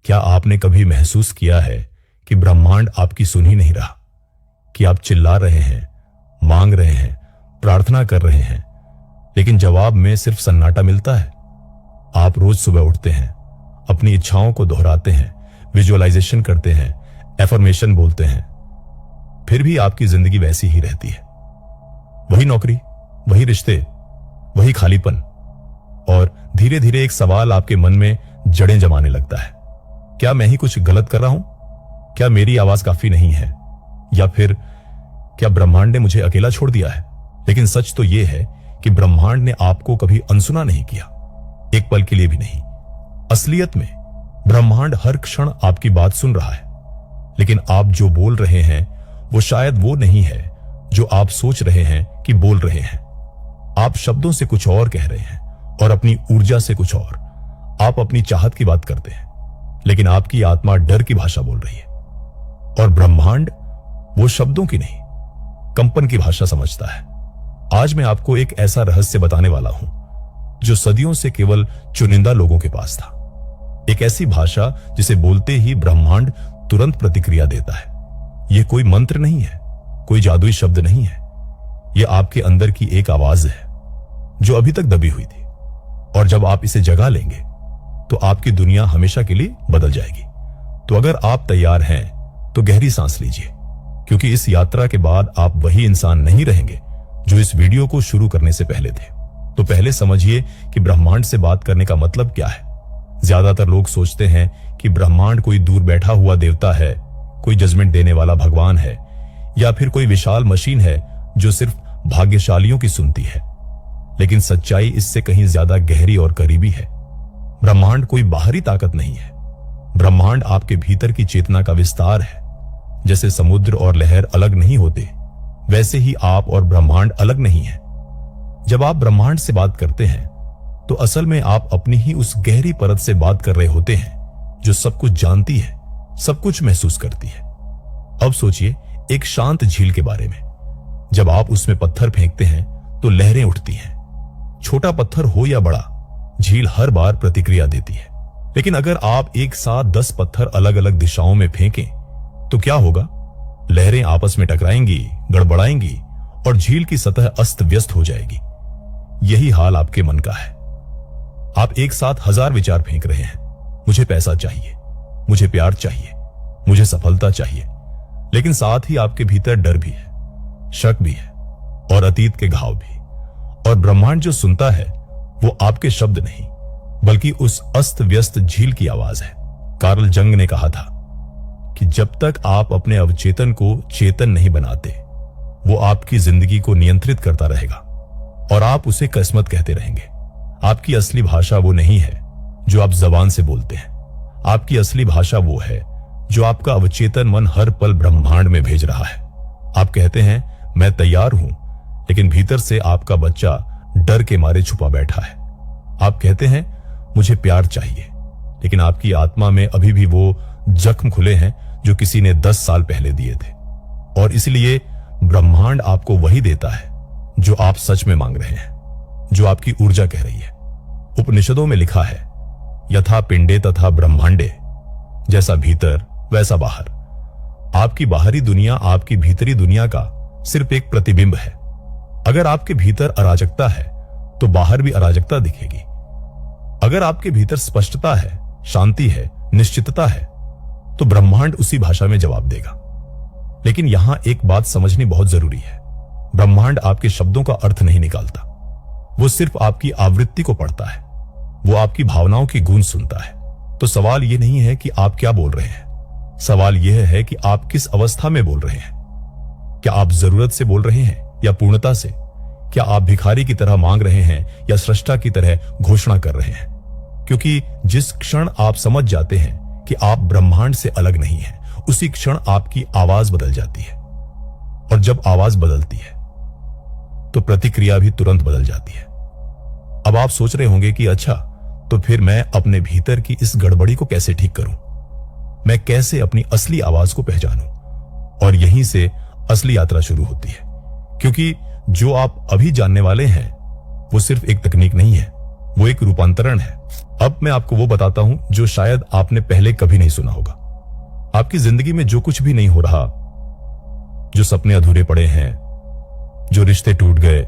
क्या आपने कभी महसूस किया है कि ब्रह्मांड आपकी सुन ही नहीं रहा, कि आप चिल्ला रहे हैं, मांग रहे हैं, प्रार्थना कर रहे हैं, लेकिन जवाब में सिर्फ सन्नाटा मिलता है? आप रोज सुबह उठते हैं, अपनी इच्छाओं को दोहराते हैं, विजुअलाइजेशन करते हैं, एफर्मेशन बोलते हैं, फिर भी आपकी जिंदगी वैसी ही रहती है। वही नौकरी, वही रिश्ते, वही खालीपन, और धीरे धीरे एक सवाल आपके मन में जड़ें जमाने लगता है। क्या मैं ही कुछ गलत कर रहा हूं? क्या मेरी आवाज काफी नहीं है? या फिर क्या ब्रह्मांड ने मुझे अकेला छोड़ दिया है? लेकिन सच तो यह है कि ब्रह्मांड ने आपको कभी अनसुना नहीं किया, एक पल के लिए भी नहीं। असलियत में ब्रह्मांड हर क्षण आपकी बात सुन रहा है, लेकिन आप जो बोल रहे हैं वो शायद वो नहीं है जो आप सोच रहे हैं कि बोल रहे हैं। आप शब्दों से कुछ और कह रहे हैं और अपनी ऊर्जा से कुछ और। आप अपनी चाहत की बात करते हैं, लेकिन आपकी आत्मा डर की भाषा बोल रही है। और ब्रह्मांड वो शब्दों की नहीं, कंपन की भाषा समझता है। आज मैं आपको एक ऐसा रहस्य बताने वाला हूं जो सदियों से केवल चुनिंदा लोगों के पास था। एक ऐसी भाषा जिसे बोलते ही ब्रह्मांड तुरंत प्रतिक्रिया देता है। यह कोई मंत्र नहीं है, कोई जादुई शब्द नहीं है। यह आपके अंदर की एक आवाज है जो अभी तक दबी हुई थी, और जब आप इसे जगा लेंगे तो आपकी दुनिया हमेशा के लिए बदल जाएगी। तो अगर आप तैयार हैं तो गहरी सांस लीजिए, क्योंकि इस यात्रा के बाद आप वही इंसान नहीं रहेंगे जो इस वीडियो को शुरू करने से पहले थे। तो पहले समझिए कि ब्रह्मांड से बात करने का मतलब क्या है। ज्यादातर लोग सोचते हैं कि ब्रह्मांड कोई दूर बैठा हुआ देवता है, कोई जजमेंट देने वाला भगवान है, या फिर कोई विशाल मशीन है जो सिर्फ भाग्यशालियों की सुनती है। लेकिन सच्चाई इससे कहीं ज्यादा गहरी और करीबी है। ब्रह्मांड कोई बाहरी ताकत नहीं है। ब्रह्मांड आपके भीतर की चेतना का विस्तार है। जैसे समुद्र और लहर अलग नहीं होते, वैसे ही आप और ब्रह्मांड अलग नहीं है। जब आप ब्रह्मांड से बात करते हैं तो असल में आप अपनी ही उस गहरी परत से बात कर रहे होते हैं जो सब कुछ जानती है, सब कुछ महसूस करती है। अब सोचिए एक शांत झील के बारे में। जब आप उसमें पत्थर फेंकते हैं तो लहरें उठती हैं। छोटा पत्थर हो या बड़ा, झील हर बार प्रतिक्रिया देती है। लेकिन अगर आप एक साथ 10 पत्थर अलग अलग दिशाओं में फेंकें तो क्या होगा? लहरें आपस में टकराएंगी, गड़बड़ाएंगी और झील की सतह अस्त व्यस्त हो जाएगी। यही हाल आपके मन का है। आप एक साथ 1000 विचार फेंक रहे हैं। मुझे पैसा चाहिए, मुझे प्यार चाहिए, मुझे सफलता चाहिए, लेकिन साथ ही आपके भीतर डर भी है, शक भी है और अतीत के घाव भी। और ब्रह्मांड जो सुनता है वो आपके शब्द नहीं, बल्कि उस अस्त व्यस्त झील की आवाज है। कार्ल जंग ने कहा था कि जब तक आप अपने अवचेतन को चेतन नहीं बनाते, वो आपकी जिंदगी को नियंत्रित करता रहेगा और आप उसे किस्मत कहते रहेंगे। आपकी असली भाषा वो नहीं है जो आप जबान से बोलते हैं। आपकी असली भाषा वो है जो आपका अवचेतन मन हर पल ब्रह्मांड में भेज रहा है। आप कहते हैं मैं तैयार हूं, लेकिन भीतर से आपका बच्चा डर के मारे छुपा बैठा है। आप कहते हैं मुझे प्यार चाहिए, लेकिन आपकी आत्मा में अभी भी वो जख्म खुले हैं जो किसी ने 10 साल पहले दिए थे। और इसलिए ब्रह्मांड आपको वही देता है जो आप सच में मांग रहे हैं, जो आपकी ऊर्जा कह रही है। उपनिषदों में लिखा है यथा पिंडे तथा ब्रह्मांडे, जैसा भीतर वैसा बाहर। आपकी बाहरी दुनिया आपकी भीतरी दुनिया का सिर्फ एक प्रतिबिंब है। अगर आपके भीतर अराजकता है तो बाहर भी अराजकता दिखेगी। अगर आपके भीतर स्पष्टता है, शांति है, निश्चितता है, तो ब्रह्मांड उसी भाषा में जवाब देगा। लेकिन यहां एक बात समझनी बहुत जरूरी है। ब्रह्मांड आपके शब्दों का अर्थ नहीं निकालता, वो सिर्फ आपकी आवृत्ति को पढ़ता है। वो आपकी भावनाओं की गूंज सुनता है। तो सवाल यह नहीं है कि आप क्या बोल रहे हैं, सवाल यह है कि आप किस अवस्था में बोल रहे हैं। क्या आप जरूरत से बोल रहे हैं या पूर्णता से? क्या आप भिखारी की तरह मांग रहे हैं या सृष्टा की तरह घोषणा कर रहे हैं? क्योंकि जिस क्षण आप समझ जाते हैं कि आप ब्रह्मांड से अलग नहीं हैं, उसी क्षण आपकी आवाज बदल जाती है। और जब आवाज बदलती है तो प्रतिक्रिया भी तुरंत बदल जाती है। अब आप सोच रहे होंगे कि अच्छा, तो फिर मैं अपने भीतर की इस गड़बड़ी को कैसे ठीक करूं? मैं कैसे अपनी असली आवाज को पहचानूं? और यहीं से असली यात्रा शुरू होती है। क्योंकि जो आप अभी जानने वाले हैं वो सिर्फ एक तकनीक नहीं है, वो एक रूपांतरण है। अब मैं आपको वो बताता हूं जो शायद आपने पहले कभी नहीं सुना होगा। आपकी जिंदगी में जो कुछ भी नहीं हो रहा, जो सपने अधूरे पड़े हैं, जो रिश्ते टूट गए,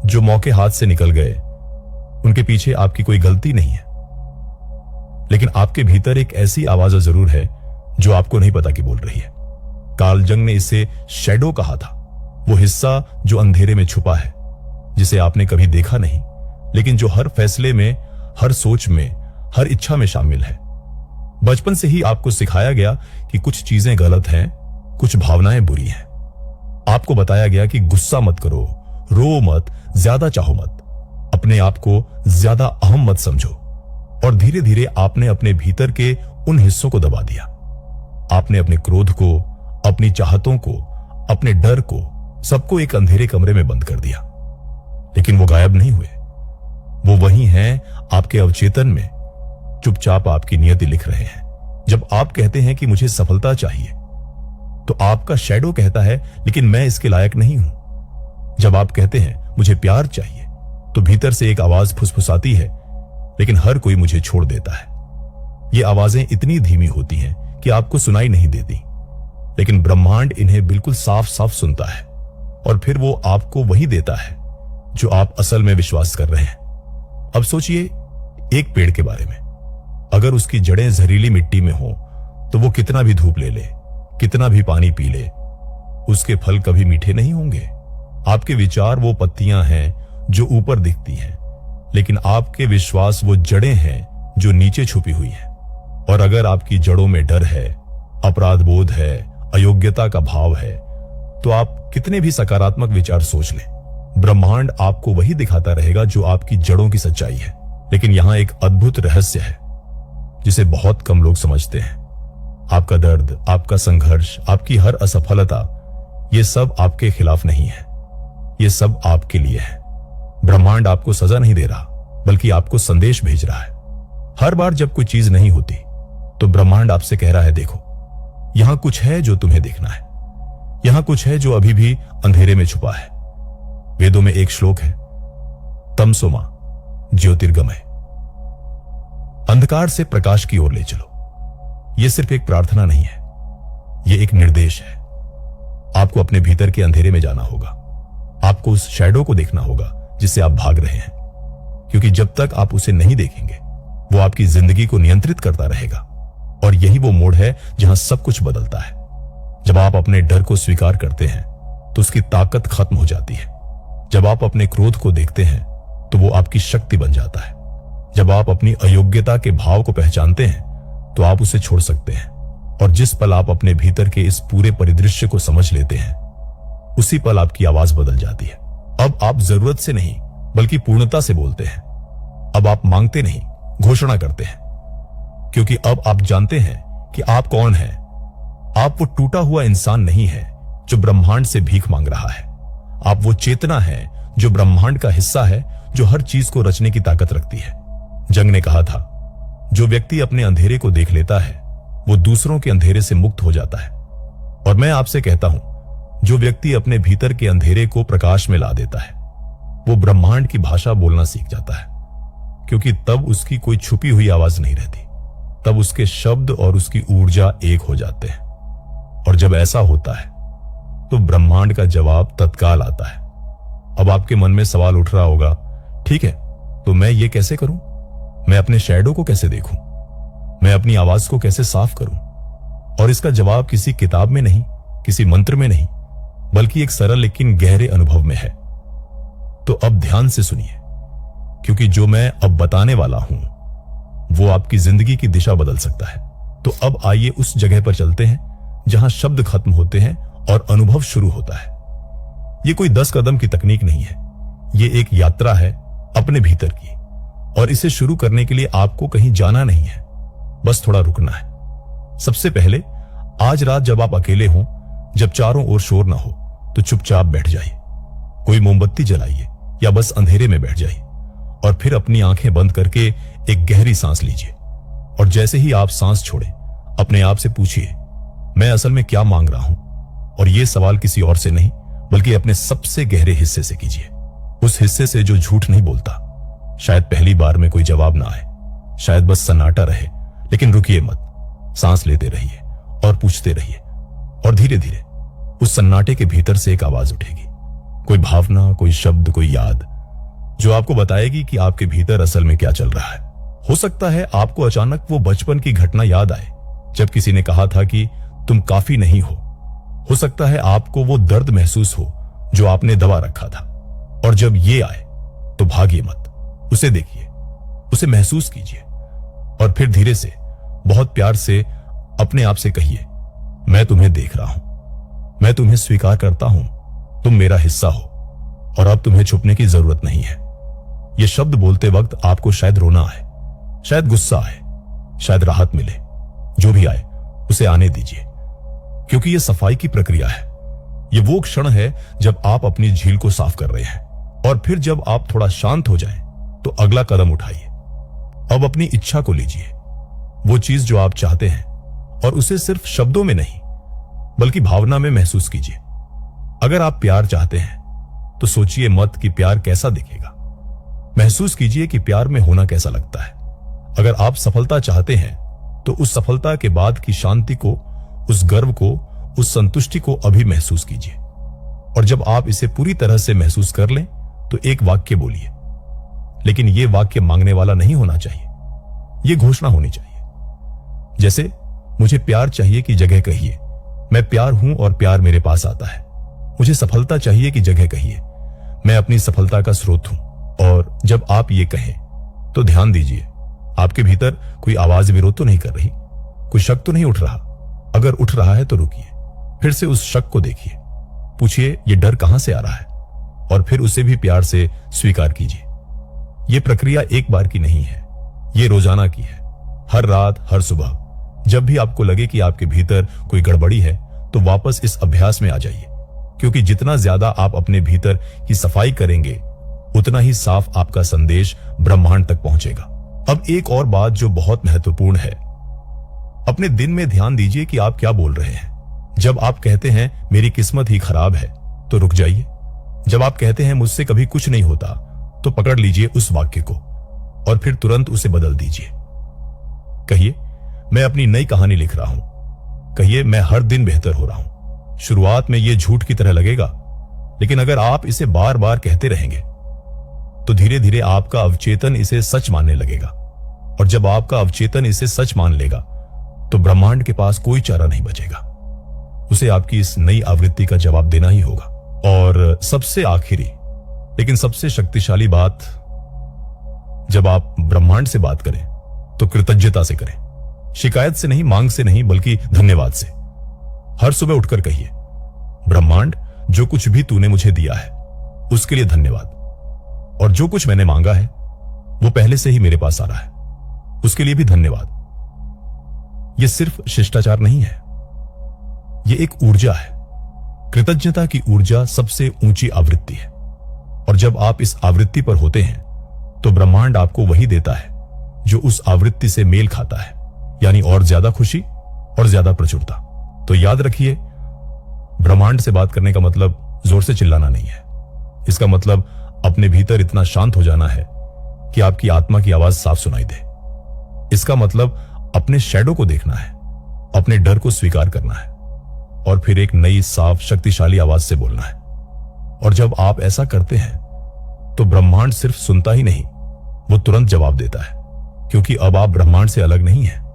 जो मौके हाथ से निकल गए, उनके पीछे आपकी कोई गलती नहीं है। लेकिन आपके भीतर एक ऐसी आवाज जरूर है जो आपको नहीं पता कि बोल रही है। कार्ल जंग ने इसे शैडो कहा था, वो हिस्सा जो अंधेरे में छुपा है, जिसे आपने कभी देखा नहीं, लेकिन जो हर फैसले में, हर सोच में, हर इच्छा में शामिल है। बचपन से ही आपको सिखाया गया कि कुछ चीजें गलत हैं, कुछ भावनाएं बुरी हैं। आपको बताया गया कि गुस्सा मत करो, रो मत, ज्यादा चाहो मत, अपने आप को ज्यादा अहम मत समझो। और धीरे धीरे आपने अपने भीतर के उन हिस्सों को दबा दिया। आपने अपने क्रोध को, अपनी चाहतों को, अपने डर को, सबको एक अंधेरे कमरे में बंद कर दिया। लेकिन वो गायब नहीं हुए, वो वही हैं आपके अवचेतन में, चुपचाप आपकी नियति लिख रहे हैं। जब आप कहते हैं कि मुझे सफलता चाहिए, तो आपका शैडो कहता है लेकिन मैं इसके लायक नहीं हूं। जब आप कहते हैं मुझे प्यार चाहिए, तो भीतर से एक आवाज फुसफुसाती है लेकिन हर कोई मुझे छोड़ देता है। ये आवाजें इतनी धीमी होती हैं कि आपको सुनाई नहीं देती, लेकिन ब्रह्मांड इन्हें बिल्कुल साफ साफ सुनता है और फिर वो आपको वही देता है जो आप असल में विश्वास कर रहे हैं। अब सोचिए एक पेड़ के बारे में। अगर उसकी जड़ें जहरीली मिट्टी में हो तो वो कितना भी धूप ले ले, कितना भी पानी पी ले, उसके फल कभी मीठे नहीं होंगे। आपके विचार वो पत्तियां हैं जो ऊपर दिखती हैं, लेकिन आपके विश्वास वो जड़ें हैं जो नीचे छुपी हुई हैं। और अगर आपकी जड़ों में डर है, अपराध बोध है, अयोग्यता का भाव है, तो आप कितने भी सकारात्मक विचार सोच लें, ब्रह्मांड आपको वही दिखाता रहेगा जो आपकी जड़ों की सच्चाई है। लेकिन यहां एक अद्भुत रहस्य है जिसे बहुत कम लोग समझते हैं। आपका दर्द, आपका संघर्ष, आपकी हर असफलता, ये सब आपके खिलाफ नहीं है, ये सब आपके लिए है। ब्रह्मांड आपको सजा नहीं दे रहा, बल्कि आपको संदेश भेज रहा है। हर बार जब कोई चीज नहीं होती, तो ब्रह्मांड आपसे कह रहा है, देखो यहां कुछ है जो तुम्हें देखना है, यहां कुछ है जो अभी भी अंधेरे में छुपा है। वेदों में एक श्लोक है, तमसोमा ज्योतिर्गमय, अंधकार से प्रकाश की ओर ले चलो। यह सिर्फ एक प्रार्थना नहीं है, यह एक निर्देश है। आपको अपने भीतर के अंधेरे में जाना होगा, आपको उस शैडो को देखना होगा जिससे आप भाग रहे हैं, क्योंकि जब तक आप उसे नहीं देखेंगे, वो आपकी जिंदगी को नियंत्रित करता रहेगा। और यही वो मोड़ है जहां सब कुछ बदलता है। जब आप अपने डर को स्वीकार करते हैं, तो उसकी ताकत खत्म हो जाती है। जब आप अपने क्रोध को देखते हैं, तो वो आपकी शक्ति बन जाता है। जब आप अपनी अयोग्यता के भाव को पहचानते हैं, तो आप उसे छोड़ सकते हैं। और जिस पल आप अपने भीतर के इस पूरे परिदृश्य को समझ लेते हैं, उसी पल आपकी आवाज बदल जाती है। अब आप जरूरत से नहीं, बल्कि पूर्णता से बोलते हैं। अब आप मांगते नहीं, घोषणा करते हैं, क्योंकि अब आप जानते हैं कि आप कौन हैं। आप वो टूटा हुआ इंसान नहीं है जो ब्रह्मांड से भीख मांग रहा है। आप वो चेतना है जो ब्रह्मांड का हिस्सा है, जो हर चीज को रचने की ताकत रखती है। जंग ने कहा था, जो व्यक्ति अपने अंधेरे को देख लेता है, वो दूसरों के अंधेरे से मुक्त हो जाता है। और मैं आपसे कहता हूं, जो व्यक्ति अपने भीतर के अंधेरे को प्रकाश में ला देता है, वो ब्रह्मांड की भाषा बोलना सीख जाता है, क्योंकि तब उसकी कोई छुपी हुई आवाज नहीं रहती। तब उसके शब्द और उसकी ऊर्जा एक हो जाते हैं। और जब ऐसा होता है, तो ब्रह्मांड का जवाब तत्काल आता है। अब आपके मन में सवाल उठ रहा होगा, ठीक है, तो मैं ये कैसे करूं? मैं अपने शैडो को कैसे देखूं? मैं अपनी आवाज को कैसे साफ करूं? और इसका जवाब किसी किताब में नहीं, किसी मंत्र में नहीं, बल्कि एक सरल लेकिन गहरे अनुभव में है। तो अब ध्यान से सुनिए, क्योंकि जो मैं अब बताने वाला हूं, वो आपकी जिंदगी की दिशा बदल सकता है। तो अब आइए उस जगह पर चलते हैं जहां शब्द खत्म होते हैं और अनुभव शुरू होता है। ये कोई 10 कदम की तकनीक नहीं है, ये एक यात्रा है अपने भीतर की। और इसे शुरू करने के लिए आपको कहीं जाना नहीं है, बस थोड़ा रुकना है। सबसे पहले, आज रात जब आप अकेले हों, जब चारों ओर शोर ना हो, तो चुपचाप बैठ जाइए। कोई मोमबत्ती जलाइए या बस अंधेरे में बैठ जाइए और फिर अपनी आंखें बंद करके एक गहरी सांस लीजिए। और जैसे ही आप सांस छोड़ें, अपने आप से पूछिए, मैं असल में क्या मांग रहा हूं? और यह सवाल किसी और से नहीं, बल्कि अपने सबसे गहरे हिस्से से कीजिए। उस हिस्से से जो झूठ नहीं बोलता, शायद पहली बार में कोई जवाब ना आए, शायद बस सन्नाटा रहे, लेकिन रुकिए मत, सांस लेते रहिए और पूछते रहिए, और धीरे धीरे उस सन्नाटे के भीतर से एक आवाज उठेगी, कोई भावना, कोई शब्द, कोई याद, जो आपको बताएगी कि आपके भीतर असल में क्या चल रहा है। हो सकता है आपको अचानक वो बचपन की घटना याद आए जब किसी ने कहा था कि तुम काफी नहीं हो सकता है आपको वो दर्द महसूस हो जो आपने दबा रखा था, और जब ये आए तो भागिए मत, उसे देखिए, उसे महसूस कीजिए, और फिर धीरे से, बहुत प्यार से अपने आप से कहिए, मैं तुम्हें देख रहा हूं, मैं तुम्हें स्वीकार करता हूं, तुम मेरा हिस्सा हो, और अब तुम्हें छुपने की जरूरत नहीं है। ये शब्द बोलते वक्त आपको शायद रोना आए, शायद गुस्सा आए, शायद राहत मिले, जो भी आए उसे आने दीजिए, क्योंकि यह सफाई की प्रक्रिया है। यह वो क्षण है जब आप अपनी झील को साफ कर रहे हैं, और फिर जब आप थोड़ा शांत हो जाएं, तो अगला कदम उठाइए। अब अपनी इच्छा को लीजिए, वो चीज जो आप चाहते हैं, और उसे सिर्फ शब्दों में नहीं बल्कि भावना में महसूस कीजिए। अगर आप प्यार चाहते हैं तो सोचिए मत कि प्यार कैसा दिखेगा, महसूस कीजिए कि प्यार में होना कैसा लगता है। अगर आप सफलता चाहते हैं तो उस सफलता के बाद की शांति को, उस गर्व को, उस संतुष्टि को अभी महसूस कीजिए। और जब आप इसे पूरी तरह से महसूस कर लें तो एक वाक्य बोलिए, लेकिन यह वाक्य मांगने वाला नहीं होना चाहिए, यह घोषणा होनी चाहिए। जैसे मुझे प्यार चाहिए की जगह कहिए, मैं प्यार हूं और प्यार मेरे पास आता है। मुझे सफलता चाहिए की जगह कहिए, मैं अपनी सफलता का स्रोत हूं। और जब आप ये कहें तो ध्यान दीजिए, आपके भीतर कोई आवाज विरोध तो नहीं कर रही, कोई शक तो नहीं उठ रहा। अगर उठ रहा है तो रुकिए, फिर से उस शक को देखिए, पूछिए ये डर कहां से आ रहा है, और फिर उसे भी प्यार से स्वीकार कीजिए। यह प्रक्रिया एक बार की नहीं है, ये रोजाना की है। हर रात, हर सुबह, जब भी आपको लगे कि आपके भीतर कोई गड़बड़ी है तो वापस इस अभ्यास में आ जाइए, क्योंकि जितना ज्यादा आप अपने भीतर की सफाई करेंगे उतना ही साफ आपका संदेश ब्रह्मांड तक पहुंचेगा। अब एक और बात जो बहुत महत्वपूर्ण है, अपने दिन में ध्यान दीजिए कि आप क्या बोल रहे हैं। जब आप कहते हैं मेरी किस्मत ही खराब है तो रुक जाइए। जब आप कहते हैं मुझसे कभी कुछ नहीं होता तो पकड़ लीजिए उस वाक्य को और फिर तुरंत उसे बदल दीजिए। कहिए मैं अपनी नई कहानी लिख रहा हूं। कहिए मैं हर दिन बेहतर हो रहा हूं। शुरुआत में यह झूठ की तरह लगेगा, लेकिन अगर आप इसे बार बार कहते रहेंगे तो धीरे धीरे आपका अवचेतन इसे सच मानने लगेगा, और जब आपका अवचेतन इसे सच मान लेगा तो ब्रह्मांड के पास कोई चारा नहीं बचेगा, उसे आपकी इस नई आवृत्ति का जवाब देना ही होगा। और सबसे आखिरी लेकिन सबसे शक्तिशाली बात, जब आप ब्रह्मांड से बात करें तो कृतज्ञता से करें, शिकायत से नहीं, मांग से नहीं, बल्कि धन्यवाद से। हर सुबह उठकर कहिए, ब्रह्मांड जो कुछ भी तूने मुझे दिया है उसके लिए धन्यवाद, और जो कुछ मैंने मांगा है वो पहले से ही मेरे पास आ रहा है, उसके लिए भी धन्यवाद। यह सिर्फ शिष्टाचार नहीं है, यह एक ऊर्जा है। कृतज्ञता की ऊर्जा सबसे ऊंची आवृत्ति है, और जब आप इस आवृत्ति पर होते हैं तो ब्रह्मांड आपको वही देता है जो उस आवृत्ति से मेल खाता है, यानी और ज्यादा खुशी और ज्यादा प्रचुरता। तो याद रखिए, ब्रह्मांड से बात करने का मतलब जोर से चिल्लाना नहीं है। इसका मतलब अपने भीतर इतना शांत हो जाना है कि आपकी आत्मा की आवाज साफ सुनाई दे। इसका मतलब अपने शैडो को देखना है, अपने डर को स्वीकार करना है, और फिर एक नई साफ शक्तिशाली आवाज से बोलना है। और जब आप ऐसा करते हैं तो ब्रह्मांड सिर्फ सुनता ही नहीं, वो तुरंत जवाब देता है, क्योंकि अब आप ब्रह्मांड से अलग नहीं हैं।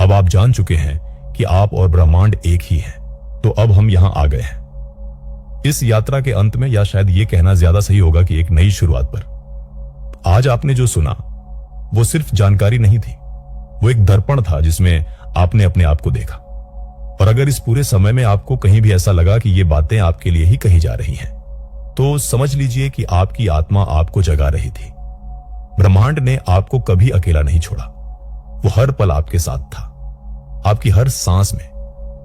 अब आप जान चुके हैं कि आप और ब्रह्मांड एक ही हैं। तो अब हम यहां आ गए हैं इस यात्रा के अंत में, या शायद यह कहना ज्यादा सही होगा कि एक नई शुरुआत पर। आज आपने जो सुना वो सिर्फ जानकारी नहीं थी, वो एक दर्पण था जिसमें आपने अपने आप को देखा। और अगर इस पूरे समय में आपको कहीं भी ऐसा लगा कि ये बातें आपके लिए ही कही जा रही हैं, तो समझ लीजिए कि आपकी आत्मा आपको जगा रही थी। ब्रह्मांड ने आपको कभी अकेला नहीं छोड़ा, वो हर पल आपके साथ था, आपकी हर सांस में,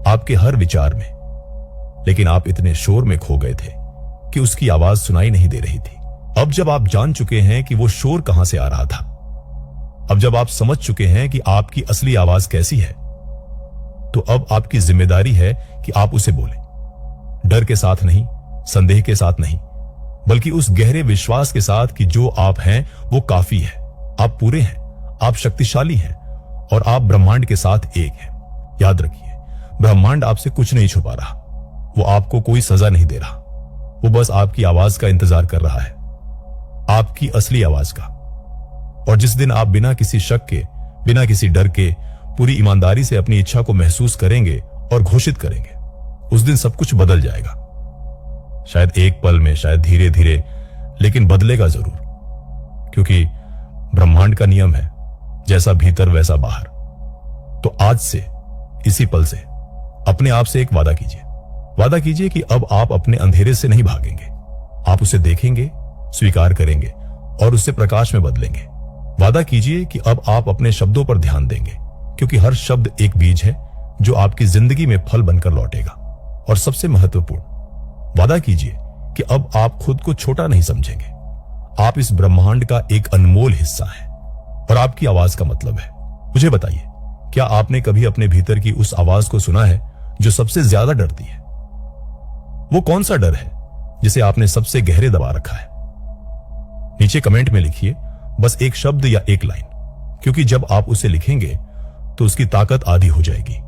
आपके हर विचार में। लेकिन आप इतने शोर में खो गए थे कि उसकी आवाज सुनाई नहीं दे रही थी। अब जब आप जान चुके हैं कि वो शोर कहां से आ रहा था, अब जब आप समझ चुके हैं कि आपकी असली आवाज कैसी है, तो अब आपकी जिम्मेदारी है कि आप उसे बोलें। डर के साथ नहीं, संदेह के साथ नहीं, बल्कि उस गहरे विश्वास के साथ कि जो आप हैं वो काफी है, आप पूरे हैं, आप शक्तिशाली हैं और आप ब्रह्मांड के साथ एक हैं। याद रखिए, ब्रह्मांड आपसे कुछ नहीं छुपा रहा, वो आपको कोई सजा नहीं दे रहा, वो बस आपकी आवाज का इंतजार कर रहा है, आपकी असली आवाज का। और जिस दिन आप बिना किसी शक के, बिना किसी डर के, पूरी ईमानदारी से अपनी इच्छा को महसूस करेंगे और घोषित करेंगे, उस दिन सब कुछ बदल जाएगा। शायद एक पल में, शायद धीरे धीरे, लेकिन बदलेगा जरूर, क्योंकि ब्रह्मांड का नियम है जैसा भीतर वैसा बाहर। तो आज से, इसी पल से अपने आप से एक वादा कीजिए। वादा कीजिए कि अब आप अपने अंधेरे से नहीं भागेंगे, आप उसे देखेंगे, स्वीकार करेंगे और उससे प्रकाश में बदलेंगे। वादा कीजिए कि अब आप अपने शब्दों पर ध्यान देंगे, क्योंकि हर शब्द एक बीज है जो आपकी जिंदगी में फल बनकर लौटेगा। और सबसे महत्वपूर्ण, वादा कीजिए कि अब आप खुद को छोटा नहीं समझेंगे, आप इस ब्रह्मांड का एक अनमोल हिस्सा हैं और आपकी आवाज का मतलब है। मुझे बताइए, क्या आपने कभी अपने भीतर की उस आवाज को सुना है जो सबसे ज्यादा डरती है? वो कौन सा डर है जिसे आपने सबसे गहरे दबा रखा है? नीचे कमेंट में लिखिए, बस एक शब्द या एक लाइन, क्योंकि जब आप उसे लिखेंगे तो उसकी ताकत आधी हो जाएगी।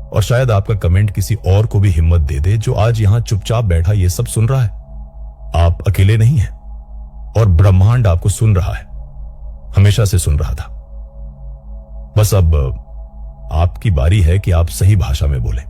और शायद आपका कमेंट किसी और को भी हिम्मत दे दे जो आज यहां चुपचाप बैठा ये सब सुन रहा है। आप अकेले नहीं हैं और ब्रह्मांड आपको सुन रहा है, हमेशा से सुन रहा था। बस अब आपकी बारी है कि आप सही भाषा में बोलें।